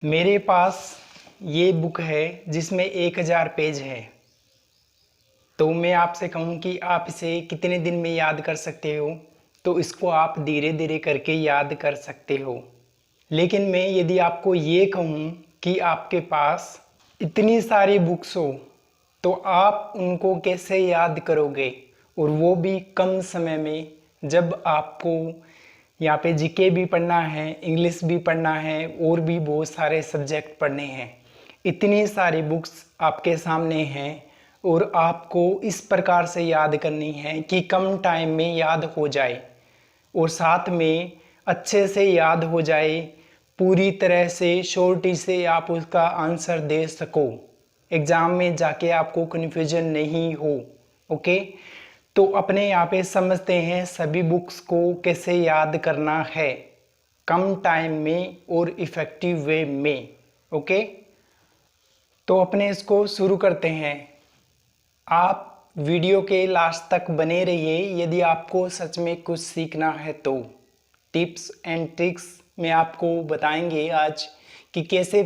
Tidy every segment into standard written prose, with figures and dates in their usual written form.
मेरे पास ये बुक है जिसमें 1000 पेज है। तो मैं आपसे कहूँ कि आप इसे कितने दिन में याद कर सकते हो, तो इसको आप धीरे धीरे करके याद कर सकते हो। लेकिन मैं यदि आपको ये कहूँ कि आपके पास इतनी सारी बुक्स हो तो आप उनको कैसे याद करोगे, और वो भी कम समय में, जब आपको यहाँ पे जीके भी पढ़ना है, इंग्लिश भी पढ़ना है और भी बहुत सारे सब्जेक्ट पढ़ने हैं। इतनी सारी बुक्स आपके सामने हैं और आपको इस प्रकार से याद करनी है कि कम टाइम में याद हो जाए और साथ में अच्छे से याद हो जाए, पूरी तरह से शॉर्टी से आप उसका आंसर दे सको, एग्ज़ाम में जाके आपको कन्फ्यूजन नहीं हो। ओके, तो अपने यहाँ पे समझते हैं सभी बुक्स को कैसे याद करना है कम टाइम में और इफ़ेक्टिव वे में। ओके, तो अपने इसको शुरू करते हैं। आप वीडियो के लास्ट तक बने रहिए यदि आपको सच में कुछ सीखना है तो। टिप्स एंड ट्रिक्स में आपको बताएंगे आज कि कैसे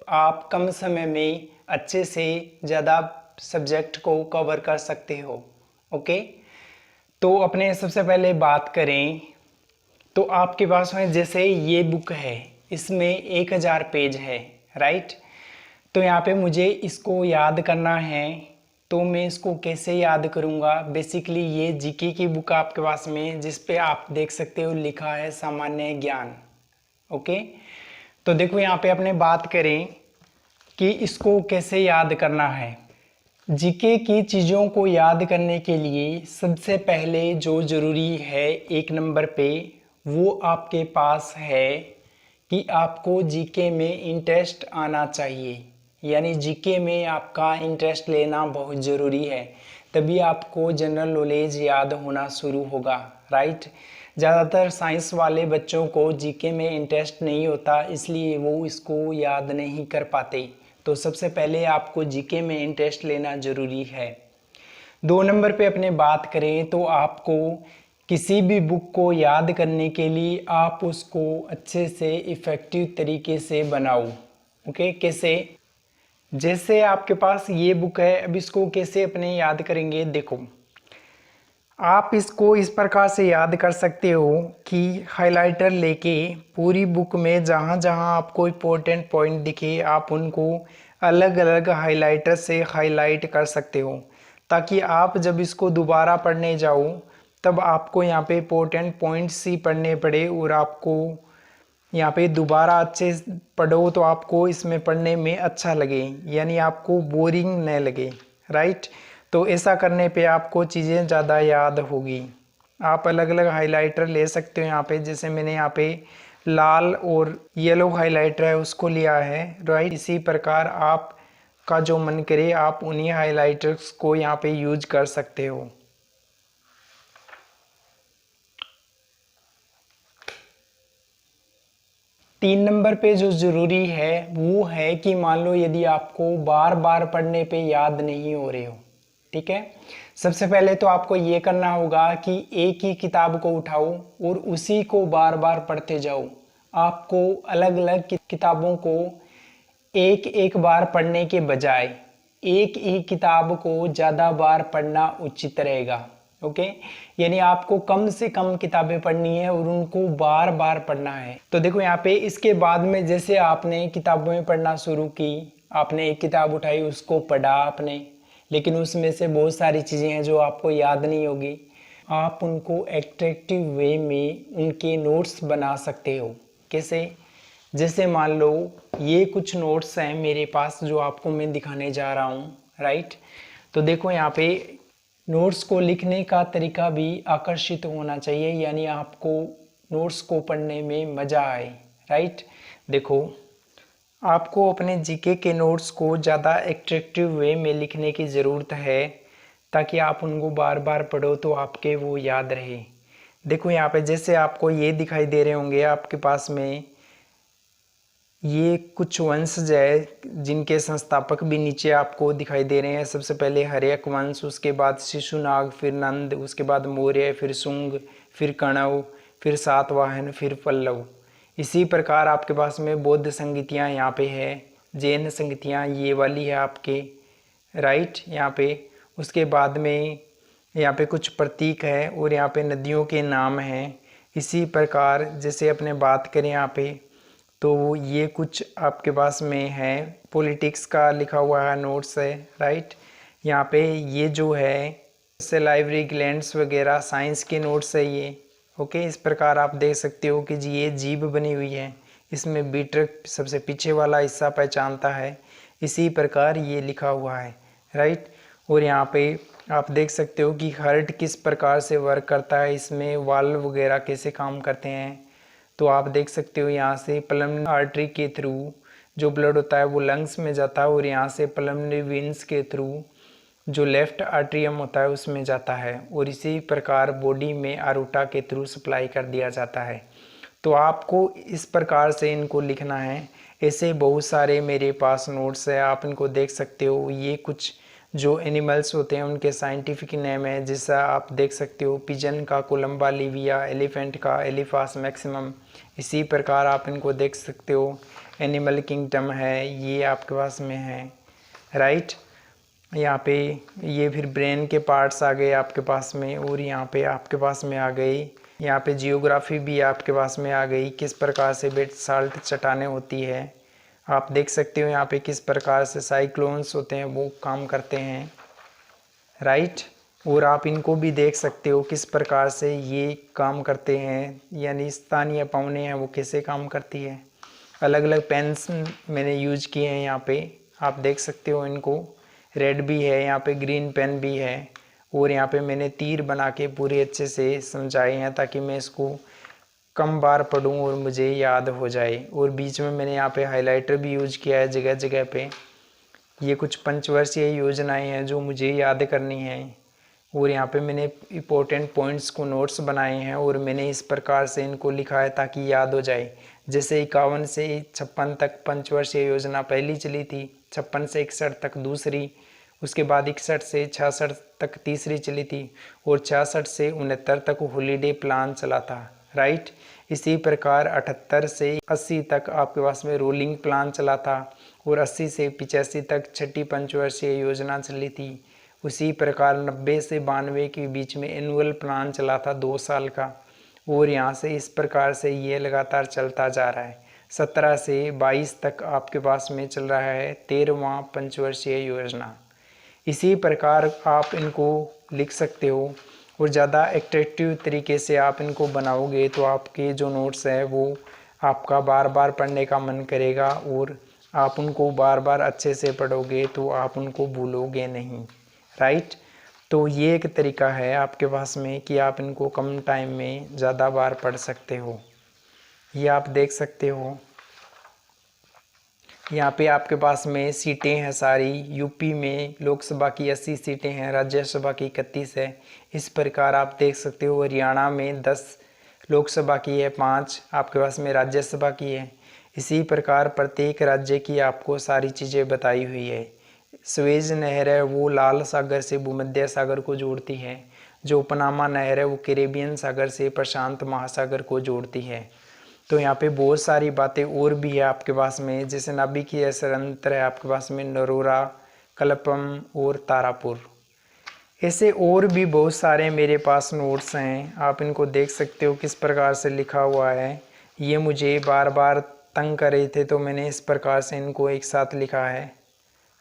आप कम समय में अच्छे से ज़्यादा सब्जेक्ट को कवर कर सकते हो। ओके, तो अपने सबसे पहले बात करें तो आपके पास में जैसे ये बुक है, इसमें 1000 पेज है, राइट। तो यहाँ पे मुझे इसको याद करना है, तो मैं इसको कैसे याद करूँगा। बेसिकली ये जीके की बुक आपके पास में, जिस पे आप देख सकते हो लिखा है सामान्य ज्ञान। ओके, तो देखो यहाँ पे अपने बात करें कि इसको कैसे याद करना है। जीके की चीज़ों को याद करने के लिए सबसे पहले जो ज़रूरी है एक नंबर पे, वो आपके पास है कि आपको जीके में इंटरेस्ट आना चाहिए। यानी जीके में आपका इंटरेस्ट लेना बहुत ज़रूरी है, तभी आपको जनरल नॉलेज याद होना शुरू होगा, राइट। ज़्यादातर साइंस वाले बच्चों को जीके में इंटरेस्ट नहीं होता, इसलिए वो इसको याद नहीं कर पाते। तो सबसे पहले आपको जीके में इंटरेस्ट लेना ज़रूरी है। 2 नंबर पे अपने बात करें तो आपको किसी भी बुक को याद करने के लिए आप उसको अच्छे से इफ़ेक्टिव तरीके से बनाओ। ओके, कैसे? जैसे आपके पास ये बुक है, अब इसको कैसे अपने याद करेंगे। देखो, आप इसको इस प्रकार से याद कर सकते हो कि हाइलाइटर लेके पूरी बुक में जहाँ जहाँ आपको इम्पोर्टेंट पॉइंट दिखे आप उनको अलग अलग हाइलाइटर से हाईलाइट कर सकते हो, ताकि आप जब इसको दोबारा पढ़ने जाओ तब आपको यहाँ पे इम्पोर्टेंट पॉइंट्स ही पढ़ने पड़े और आपको यहाँ पे दोबारा अच्छे पढ़ो तो आपको इसमें पढ़ने में अच्छा लगे, यानी आपको बोरिंग न लगे, राइट। तो ऐसा करने पे आपको चीज़ें ज़्यादा याद होगी। आप अलग अलग हाइलाइटर ले सकते हो यहाँ पे, जैसे मैंने यहाँ पे लाल और येलो हाइलाइटर है उसको लिया है, राइट। इसी प्रकार आप का जो मन करे आप उन्हीं हाइलाइटर्स को यहाँ पे यूज कर सकते हो। तीन नंबर पे जो ज़रूरी है वो है कि मान लो यदि आपको बार बार पढ़ने पे याद नहीं हो रहे हो, ठीक है। सबसे पहले तो आपको ये करना होगा कि एक ही किताब को उठाओ और उसी को बार बार पढ़ते जाओ। आपको अलग अलग किताबों को एक एक बार पढ़ने के बजाय एक ही किताब को ज़्यादा बार पढ़ना उचित रहेगा। ओके, यानी आपको कम से कम किताबें पढ़नी है और उनको बार बार पढ़ना है। तो देखो यहाँ पे इसके बाद में जैसे आपने किताबों में पढ़ना शुरू की, आपने एक किताब उठाई उसको पढ़ा आपने, लेकिन उसमें से बहुत सारी चीज़ें हैं जो आपको याद नहीं होगी। आप उनको एट्रैक्टिव वे में उनके नोट्स बना सकते हो। कैसे? जैसे मान लो ये कुछ नोट्स हैं मेरे पास जो आपको मैं दिखाने जा रहा हूँ, राइट। तो देखो यहाँ पे नोट्स को लिखने का तरीका भी आकर्षित होना चाहिए, यानी आपको नोट्स को पढ़ने में मज़ा आए, राइट। देखो, आपको अपने जीके के नोट्स को ज़्यादा एट्रैक्टिव वे में लिखने की ज़रूरत है, ताकि आप उनको बार बार पढ़ो तो आपके वो याद रहे। देखो यहाँ पे जैसे आपको ये दिखाई दे रहे होंगे आपके पास में, ये कुछ वंशज है जिनके संस्थापक भी नीचे आपको दिखाई दे रहे हैं। सबसे पहले हर्यक वंश, उसके बाद शिशुनाग, फिर नंद, उसके बाद मौर्य, फिर शुंग, फिर कणव, फिर सातवाहन, फिर पल्लव। इसी प्रकार आपके पास में बौद्ध संगीतियाँ यहाँ पे है, जैन संगीतियाँ ये वाली है आपके, राइट यहाँ पे। उसके बाद में यहाँ पे कुछ प्रतीक है और यहाँ पे नदियों के नाम हैं। इसी प्रकार जैसे अपने बात करें यहाँ पे, तो ये कुछ आपके पास में है, पॉलिटिक्स का लिखा हुआ है, नोट्स है, राइट। यहाँ पे ये जो है जैसे लाइब्रेरी ग्लैंड्स वगैरह साइंस के नोट्स है ये, ओके। इस प्रकार आप देख सकते हो कि जी ये जीभ बनी हुई है, इसमें बीटर सबसे पीछे वाला हिस्सा पहचानता है। इसी प्रकार ये लिखा हुआ है, राइट। और यहाँ पे आप देख सकते हो कि हार्ट किस प्रकार से वर्क करता है, इसमें वाल्व वगैरह कैसे काम करते हैं। तो आप देख सकते हो यहाँ से पल्मोनरी आर्टरी के थ्रू जो ब्लड होता है वो लंग्स में जाता है, और यहाँ से पल्मोनरी वेन्स के थ्रू जो लेफ्ट आर्ट्रियम होता है उसमें जाता है, और इसी प्रकार बॉडी में आरूटा के थ्रू सप्लाई कर दिया जाता है। तो आपको इस प्रकार से इनको लिखना है। ऐसे बहुत सारे मेरे पास नोट्स है, आप इनको देख सकते हो। ये कुछ जो एनिमल्स होते हैं उनके साइंटिफिक नेम है, जैसा आप देख सकते हो पिजन का कोलम्बा लिविया, एलिफेंट का एलिफास मैक्सिमम। इसी प्रकार आप इनको देख सकते हो, एनिमल किंगडम है ये आपके पास में है, राइट। यहाँ पे ये फिर ब्रेन के पार्ट्स आ गए आपके पास में, और यहाँ पे आपके पास में आ गई, यहाँ पे जियोग्राफी भी आपके पास में आ गई, किस प्रकार से बेसाल्ट चट्टानें होती है। आप देख सकते हो यहाँ पे किस प्रकार से साइक्लोन्स होते हैं वो काम करते हैं, राइट। और आप इनको भी देख सकते हो किस प्रकार से ये काम करते हैं, यानी स्थानीय पावने हैं वो कैसे काम करती है। अलग अलग पेन्स मैंने यूज किए हैं यहाँ पे, आप देख सकते हो इनको। रेड भी है यहाँ पे, ग्रीन पेन भी है, और यहाँ पे मैंने तीर बना के पूरे अच्छे से समझाए हैं ताकि मैं इसको कम बार पढूं और मुझे याद हो जाए। और बीच में मैंने यहाँ पे हाइलाइटर भी यूज किया है जगह जगह पे। ये कुछ पंचवर्षीय योजनाएं हैं जो मुझे याद करनी हैं, और यहाँ पे मैंने इम्पोर्टेंट पॉइंट्स को नोट्स बनाए हैं, और मैंने इस प्रकार से इनको लिखा है ताकि याद हो जाए। जैसे 51 से 56 तक पंचवर्षीय योजना पहली चली थी, 56 से 61 तक दूसरी, उसके बाद 61 से 66 तक तीसरी चली थी, और 66 से 69 तक हॉलीडे प्लान चला था, राइट। इसी प्रकार 78 से 80 तक आपके पास में रोलिंग प्लान चला था, और 80 से 85 तक छठी पंचवर्षीय योजना चली थी। उसी प्रकार 90 से 92 के बीच में एनुअल प्लान चला था 2 साल का, और यहाँ से इस प्रकार से ये लगातार चलता जा रहा है। 17 से 22 तक आपके पास में चल रहा है 13वां पंचवर्षीय योजना। इसी प्रकार आप इनको लिख सकते हो, और ज़्यादा एट्रैक्टिव तरीके से आप इनको बनाओगे तो आपके जो नोट्स है वो आपका बार बार पढ़ने का मन करेगा, और आप उनको बार बार अच्छे से पढ़ोगे तो आप उनको भूलोगे नहीं, राइट। तो ये एक तरीका है आपके पास में कि आप इनको कम टाइम में ज़्यादा बार पढ़ सकते हो। ये आप देख सकते हो यहाँ पे आपके पास में सीटें हैं सारी। यूपी में लोकसभा की 80 सीटें हैं, राज्यसभा की 31 है। इस प्रकार आप देख सकते हो हरियाणा में 10 लोकसभा की है, 5 आपके पास में राज्यसभा की है। इसी प्रकार प्रत्येक राज्य की आपको सारी चीज़ें बताई हुई है। स्वेज नहर है वो लाल सागर से भूमध्य सागर को जोड़ती है। जो पनामा नहर है वो कैरेबियन सागर से प्रशांत महासागर को जोड़ती है। तो यहाँ पे बहुत सारी बातें और भी है आपके पास में, जैसे नाभिकीय संयंत्र है आपके पास में नरोरा, कलपम और तारापुर। ऐसे और भी बहुत सारे मेरे पास नोट्स हैं, आप इनको देख सकते हो किस प्रकार से लिखा हुआ है। ये मुझे बार बार तंग कर रहे थे तो मैंने इस प्रकार से इनको एक साथ लिखा है,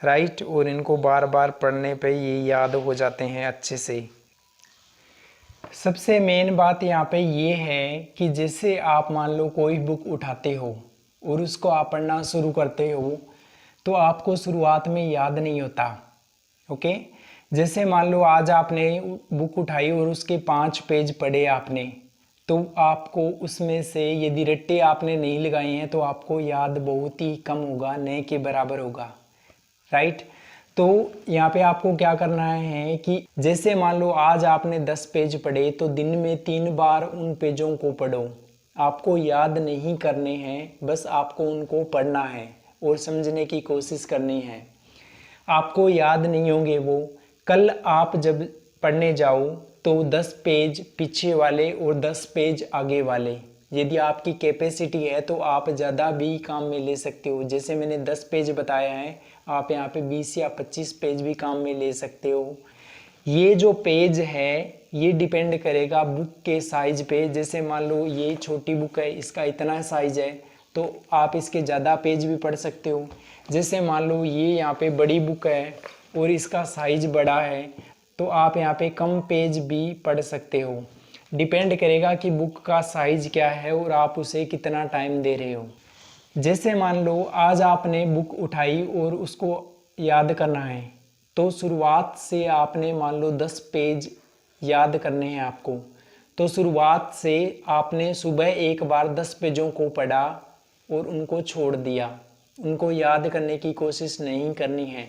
राइट। और इनको बार बार पढ़ने पे ये याद हो जाते हैं अच्छे से। सबसे मेन बात यहाँ पे ये है कि जैसे आप मान लो कोई बुक उठाते हो और उसको आप पढ़ना शुरू करते हो तो आपको शुरुआत में याद नहीं होता, ओके। जैसे मान लो आज आपने बुक उठाई और उसके 5 पेज पढ़े आपने, तो आपको उसमें से यदि रट्टे आपने नहीं लगाए हैं तो आपको याद बहुत ही कम होगा, नए के बराबर होगा, राइट। तो यहाँ पे आपको क्या करना है कि जैसे मान लो आज आपने 10 पेज पढ़े तो दिन में 3 बार उन पेजों को पढ़ो। आपको याद नहीं करने हैं, बस आपको उनको पढ़ना है और समझने की कोशिश करनी है। आपको याद नहीं होंगे वो, कल आप जब पढ़ने जाओ तो 10 पेज पीछे वाले और 10 पेज आगे वाले यदि आपकी कैपेसिटी है तो आप ज़्यादा भी काम में ले सकते हो। जैसे मैंने 10 पेज बताया है, आप यहाँ पे 20 या 25 पेज भी काम में ले सकते हो। ये जो पेज है ये डिपेंड करेगा बुक के साइज पे। जैसे मान लो ये छोटी बुक है, इसका इतना साइज है, तो आप इसके ज़्यादा पेज भी पढ़ सकते हो। जैसे मान लो ये यहाँ पे बड़ी बुक है और इसका साइज बड़ा है, तो आप यहाँ पे कम पेज भी पढ़ सकते हो। डिपेंड करेगा कि बुक का साइज क्या है और आप उसे कितना टाइम दे रहे हो। जैसे मान लो आज आपने बुक उठाई और उसको याद करना है, तो शुरुआत से आपने मान लो 10 पेज याद करने हैं आपको। तो शुरुआत से आपने सुबह एक बार 10 पेजों को पढ़ा और उनको छोड़ दिया, उनको याद करने की कोशिश नहीं करनी है।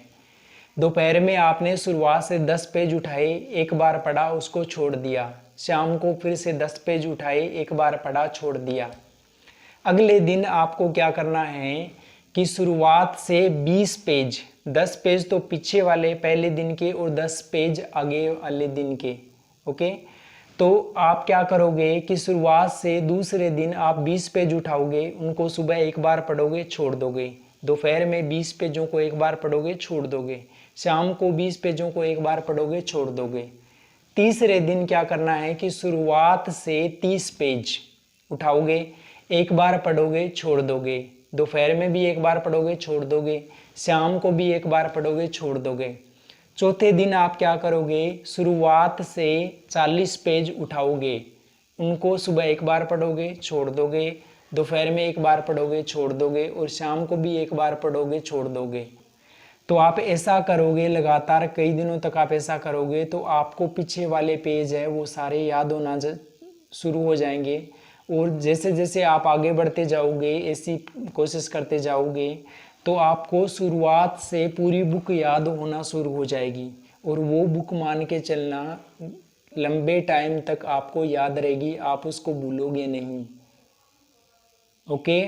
दोपहर में आपने शुरुआत से 10 पेज उठाए, एक बार पढ़ा, उसको छोड़ दिया। शाम को फिर से 10 पेज उठाए, एक बार पढ़ा, छोड़ दिया। अगले दिन आपको क्या करना है कि शुरुआत से 20 पेज, 10 पेज तो पीछे वाले पहले दिन के और 10 पेज आगे वाले दिन के। ओके, तो आप क्या करोगे कि शुरुआत से दूसरे दिन आप 20 पेज उठाओगे, उनको सुबह एक बार पढ़ोगे, छोड़ दोगे। दोपहर में 20 पेजों को एक बार पढ़ोगे, छोड़ दोगे। शाम को 20 पेजों को एक बार पढ़ोगे, छोड़ दोगे। तीसरे दिन क्या करना है कि शुरुआत से 30 पेज उठाओगे, एक बार पढ़ोगे, छोड़ दोगे। दोपहर में भी एक बार पढ़ोगे, छोड़ दोगे। शाम को भी एक बार पढ़ोगे, छोड़ दोगे। चौथे दिन आप क्या करोगे, शुरुआत से 40 पेज उठाओगे, उनको सुबह एक बार पढ़ोगे, छोड़ दोगे। दोपहर में एक बार पढ़ोगे, छोड़ दोगे, और शाम को भी एक बार पढ़ोगे, छोड़ दोगे। तो आप ऐसा करोगे लगातार कई दिनों तक आप ऐसा करोगे, तो आपको पीछे वाले पेज है वो सारे याद होना शुरू हो जाएंगे। और जैसे जैसे आप आगे बढ़ते जाओगे, ऐसी कोशिश करते जाओगे, तो आपको शुरुआत से पूरी बुक याद होना शुरू हो जाएगी। और वो बुक मान के चलना लंबे टाइम तक आपको याद रहेगी, आप उसको भूलोगे नहीं। ओके,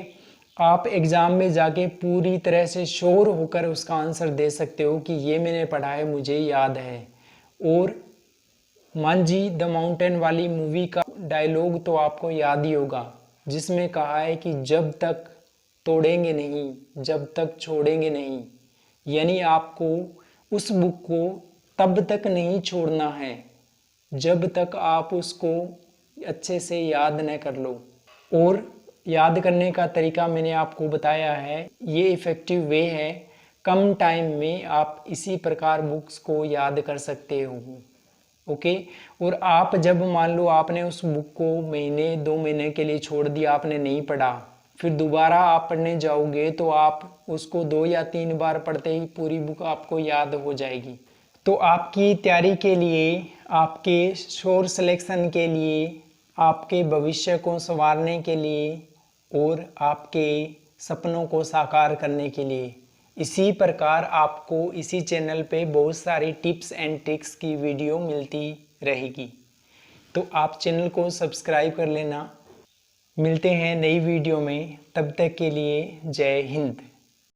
आप एग्ज़ाम में जाके पूरी तरह से श्योर होकर उसका आंसर दे सकते हो कि ये मैंने पढ़ा है, मुझे याद है। और मांझी द माउंटेन वाली मूवी का डायलॉग तो आपको याद ही होगा, जिसमें कहा है कि जब तक तोड़ेंगे नहीं, जब तक छोड़ेंगे नहीं। यानी आपको उस बुक को तब तक नहीं छोड़ना है जब तक आप उसको अच्छे से याद न कर लो। और याद करने का तरीका मैंने आपको बताया है, ये इफ़ेक्टिव वे है। कम टाइम में आप इसी प्रकार बुक्स को याद कर सकते हो। ओके, और आप जब मान लो आपने उस बुक को महीने 2 महीने के लिए छोड़ दिया, आपने नहीं पढ़ा, फिर दोबारा आप पढ़ने जाओगे तो आप उसको 2 या 3 बार पढ़ते ही पूरी बुक आपको याद हो जाएगी। तो आपकी तैयारी के लिए, आपके शोर सिलेक्शन के लिए, आपके भविष्य को संवारने के लिए और आपके सपनों को साकार करने के लिए इसी प्रकार आपको इसी चैनल पे बहुत सारी टिप्स एंड ट्रिक्स की वीडियो मिलती रहेगी। तो आप चैनल को सब्सक्राइब कर लेना। मिलते हैं नई वीडियो में, तब तक के लिए जय हिंद।